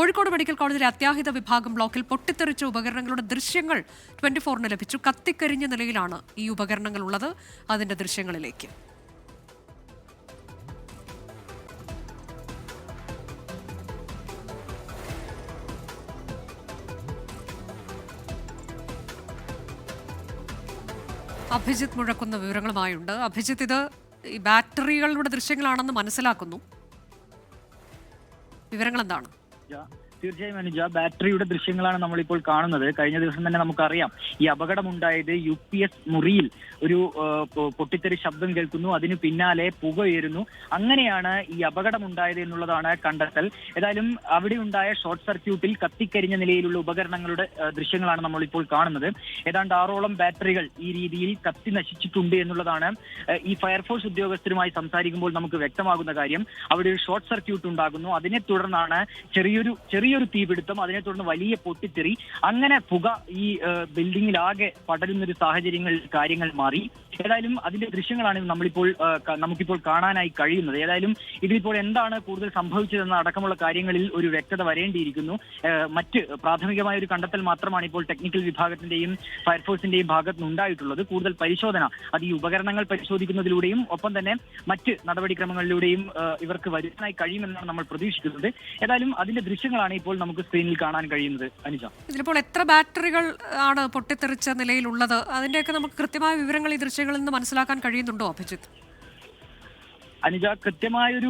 Kozhikode medical കോളേജിലെ അത്യാഹിത വിഭാഗം ബ്ലോക്കിൽ പൊട്ടിത്തെറിച്ച ഉപകരണങ്ങളുടെ ദൃശ്യങ്ങൾ 24-ന് ലഭിച്ചു. കത്തിക്കരിഞ്ഞ നിലയിലാണ് ഈ ഉപകരണങ്ങൾ ഉള്ളത്. അതിന്റെ ദൃശ്യങ്ങളിലേക്ക്. അഭിജിത്ത് മുഴക്കുന്ന വിവരങ്ങളുമായുണ്ട്. അഭിജിത്ത്, ഇത് ഈ ബാറ്ററികളുടെ ദൃശ്യങ്ങളാണെന്ന് മനസ്സിലാക്കുന്നു. വിവരങ്ങൾ എന്താണ്? തീർച്ചയായും അനുജ, ബാറ്ററിയുടെ ദൃശ്യങ്ങളാണ് നമ്മളിപ്പോൾ കാണുന്നത്. കഴിഞ്ഞ ദിവസം തന്നെ നമുക്കറിയാം, ഈ അപകടമുണ്ടായത് UPS മുറിയിൽ ഒരു പൊട്ടിത്തെറി ശബ്ദം കേൾക്കുന്നു, അതിന് പിന്നാലെ പുക ഉയരുന്നു. അങ്ങനെയാണ് ഈ അപകടമുണ്ടായത് എന്നുള്ളതാണ് കണ്ടെത്തൽ. ഏതായാലും അവിടെ ഉണ്ടായ ഷോർട്ട് സർക്യൂട്ടിൽ കത്തിക്കരിഞ്ഞ നിലയിലുള്ള ഉപകരണങ്ങളുടെ ദൃശ്യങ്ങളാണ് നമ്മളിപ്പോൾ കാണുന്നത്. ഏതാണ്ട് 6ഓളം ബാറ്ററികൾ ഈ രീതിയിൽ കത്തി നശിച്ചിട്ടുണ്ട് എന്നുള്ളതാണ് ഈ ഫയർഫോഴ്സ് ഉദ്യോഗസ്ഥരുമായി സംസാരിക്കുമ്പോൾ നമുക്ക് വ്യക്തമാകുന്ന കാര്യം. അവിടെ ഒരു ഷോർട്ട് സർക്യൂട്ട് ഉണ്ടാകുന്നു. അതിനെ തുടർന്നാണ് ചെറിയൊരു തീപിടുത്തം, അതിനെ തുടർന്ന് വലിയ പൊട്ടിത്തെറി. അങ്ങനെ പുക ഈ ബിൽഡിങ്ങിലാകെ പടരുന്നൊരു കാര്യങ്ങൾ മാറി. ഏതായാലും അതിന്റെ ദൃശ്യങ്ങളാണ് നമുക്കിപ്പോൾ കാണാനായി കഴിയുന്നത്. ഏതായാലും ഇതിലിപ്പോൾ എന്താണ് കൂടുതൽ സംഭവിച്ചതെന്ന അടക്കമുള്ള കാര്യങ്ങളിൽ ഒരു വ്യക്തത വരേണ്ടിയിരിക്കുന്നു. മറ്റ് പ്രാഥമികമായ ഒരു കണ്ടെത്തൽ മാത്രമാണ് ഇപ്പോൾ ടെക്നിക്കൽ വിഭാഗത്തിന്റെയും ഫയർഫോഴ്സിന്റെയും ഭാഗത്ത് നിന്നുണ്ടായിട്ടുള്ളത്. കൂടുതൽ പരിശോധന അത് ഈ ഉപകരണങ്ങൾ പരിശോധിക്കുന്നതിലൂടെയും ഒപ്പം തന്നെ മറ്റ് നടപടിക്രമങ്ങളിലൂടെയും ഇവർക്ക് വരുത്താനായി കഴിയുമെന്നാണ് നമ്മൾ പ്രതീക്ഷിക്കുന്നത്. ഏതായാലും അതിന്റെ ദൃശ്യങ്ങളാണ് ഇപ്പോൾ നമുക്ക് സ്ക്രീനിൽ കാണാൻ കഴിയുന്നത്. അനുജ, ഇതിലിപ്പോൾ എത്ര ബാറ്ററികൾ ആണ് പൊട്ടിത്തെറിച്ച നിലയിലുള്ളത്? അതിന്റെയൊക്കെ നമുക്ക് കൃത്യമായ വിവരങ്ങൾ ഈ ദൃശ്യങ്ങളിൽ നിന്ന് മനസ്സിലാക്കാൻ കഴിയുന്നുണ്ടോ അഭിജിത്ത്? അനുജ, കൃത്യമായൊരു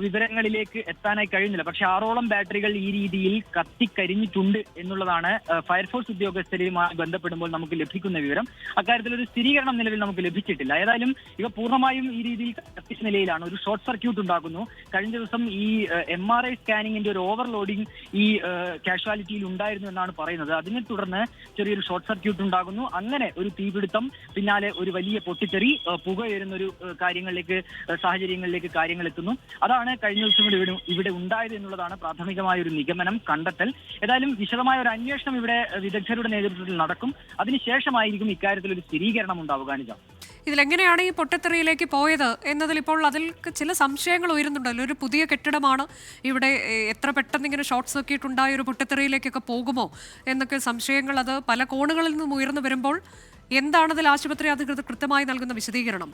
വിവരങ്ങളിലേക്ക് എത്താനായി കഴിയുന്നില്ല. പക്ഷെ 6ഓളം ബാറ്ററികൾ ഈ രീതിയിൽ കത്തിക്കരിഞ്ഞിട്ടുണ്ട് എന്നുള്ളതാണ് ഫയർഫോഴ്സ് ഉദ്യോഗസ്ഥരുമായി ബന്ധപ്പെടുമ്പോൾ നമുക്ക് ലഭിക്കുന്ന വിവരം. അക്കാര്യത്തിൽ ഒരു സ്ഥിരീകരണം നിലവിൽ നമുക്ക് ലഭിച്ചിട്ടില്ല. ഏതായാലും ഇവ പൂർണ്ണമായും ഈ രീതിയിൽ കത്തിച്ച നിലയിലാണ്. ഒരു ഷോർട്ട് സർക്യൂട്ട് ഉണ്ടാകുന്നു. കഴിഞ്ഞ ദിവസം ഈ MRI സ്കാനിങ്ങിന്റെ ഒരു ഓവർലോഡിംഗ് ഈ കാഷ്വാലിറ്റിയിൽ ഉണ്ടായിരുന്നു എന്നാണ് പറയുന്നത്. അതിനെ തുടർന്ന് ചെറിയൊരു ഷോർട്ട് സർക്യൂട്ട് ഉണ്ടാകുന്നു. അങ്ങനെ ഒരു തീപിടുത്തം, പിന്നാലെ ഒരു വലിയ പൊട്ടിത്തെറി, പുക ഉയരുന്നൊരു സാഹചര്യങ്ങളിലേക്ക് കാര്യങ്ങൾ എത്തുന്നു. അതാണ് കഴിഞ്ഞ ദിവസം ഇവിടെ ഉണ്ടായത് എന്നുള്ളതാണ് പ്രാഥമികമായ ഒരു നിഗമനം, കണ്ടെത്തൽ. ഏതായാലും വിശദമായ ഒരു അന്വേഷണം ഇവിടെ വിദഗ്ധരുടെ നേതൃത്വത്തിൽ നടക്കും. അതിനുശേഷമായിരിക്കും ഇക്കാര്യത്തിൽ ഒരു സ്ഥിരീകരണം ഉണ്ടാവുക. ഇതിലെങ്ങനെയാണ് ഈ പൊട്ടിത്തെറിയിലേക്ക് പോയത് എന്നതിൽ ഇപ്പോൾ അതിൽ ചില സംശയങ്ങൾ ഉയരുന്നുണ്ടല്ലോ. ഒരു പുതിയ കെട്ടിടമാണ്, ഇവിടെ എത്ര പെട്ടെന്ന് ഇങ്ങനെ ഷോർട്ട് സർക്യൂട്ട് ഉണ്ടായ ഒരു പൊട്ടിത്തെറിയിലേക്കൊക്കെ പോകുമോ എന്നൊക്കെ സംശയങ്ങൾ അത് പല കോണുകളിൽ നിന്നും ഉയർന്നു വരുമ്പോൾ എന്താണതിൽ ആശുപത്രി അധികൃതർ കൃത്യമായി നൽകുന്ന വിശദീകരണം?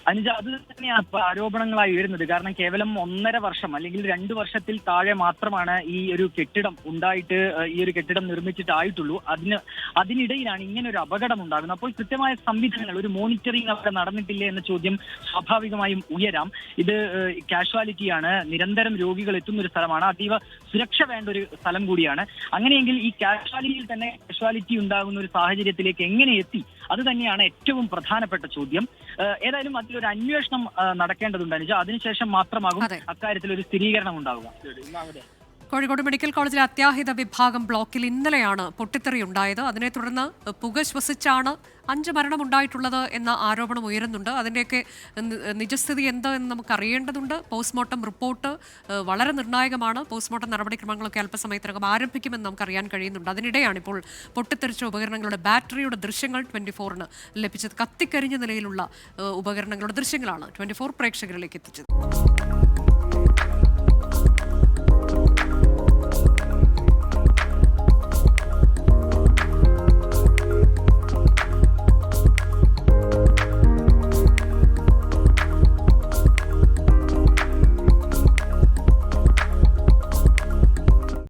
അനുജ, അത് തന്നെയാണ് ഇപ്പൊ ആരോപണങ്ങളായി ഉയരുന്നത്. കാരണം കേവലം 1.5 വർഷം അല്ലെങ്കിൽ 2 വർഷത്തിൽ താഴെ മാത്രമാണ് ഈ ഒരു കെട്ടിടം ഉണ്ടായിട്ട്, ഈ ഒരു കെട്ടിടം നിർമ്മിച്ചിട്ടായിട്ടുള്ളൂ. അതിനിടയിലാണ് ഇങ്ങനെ ഒരു അപകടം ഉണ്ടാകുന്നത്. അപ്പോൾ കൃത്യമായ സംവിധാനങ്ങൾ, ഒരു മോണിറ്ററിംഗ് അവിടെ നടന്നിട്ടില്ലേ എന്ന ചോദ്യം സ്വാഭാവികമായും ഉയരാം. ഇത് കാഷ്വാലിറ്റിയാണ്, നിരന്തരം രോഗികൾ എത്തുന്ന ഒരു സ്ഥലമാണ്, അതീവ സുരക്ഷ വേണ്ട ഒരു സ്ഥലം കൂടിയാണ്. അങ്ങനെയെങ്കിൽ ഈ കാഷ്വാലിറ്റി ഉണ്ടാകുന്ന ഒരു സാഹചര്യത്തിലേക്ക് എങ്ങനെ എത്തി? അത് തന്നെയാണ് ഏറ്റവും പ്രധാനപ്പെട്ട ചോദ്യം. ഏതായാലും അതിലൊരു അന്വേഷണം നടക്കേണ്ടതുണ്ട് അനുജ. അതിനുശേഷം മാത്രമാകും അക്കാര്യത്തിൽ ഒരു സ്ഥിരീകരണം ഉണ്ടാവുക. കോഴിക്കോട് മെഡിക്കൽ കോളേജിലെ അത്യാഹിത വിഭാഗം ബ്ലോക്കിൽ ഇന്നലെയാണ് പൊട്ടിത്തെറി ഉണ്ടായത്. അതിനെ തുടർന്ന് പുക ശ്വസിച്ചാണ് 5 മരണമുണ്ടായിട്ടുള്ളത് എന്ന ആരോപണം ഉയരുന്നുണ്ട്. അതിൻ്റെയൊക്കെ നിജസ്ഥിതി എന്ത് എന്ന് നമുക്ക് അറിയേണ്ടതുണ്ട്. പോസ്റ്റ്മോർട്ടം റിപ്പോർട്ട് വളരെ നിർണായകമാണ്. പോസ്റ്റ്മോർട്ടം നടപടിക്രമങ്ങളൊക്കെ അല്പസമയത്തിനകം ആരംഭിക്കുമെന്ന് നമുക്കറിയാൻ കഴിയുന്നുണ്ട്. അതിനിടെയാണ് ഇപ്പോൾ പൊട്ടിത്തെറിച്ച ഉപകരണങ്ങളുടെ ബാറ്ററിയുടെ ദൃശ്യങ്ങൾ 24-ന് ലഭിച്ചത്. കത്തിക്കരിഞ്ഞ നിലയിലുള്ള ഉപകരണങ്ങളുടെ ദൃശ്യങ്ങളാണ് 24 പ്രേക്ഷകരിലേക്ക് എത്തിച്ചത്.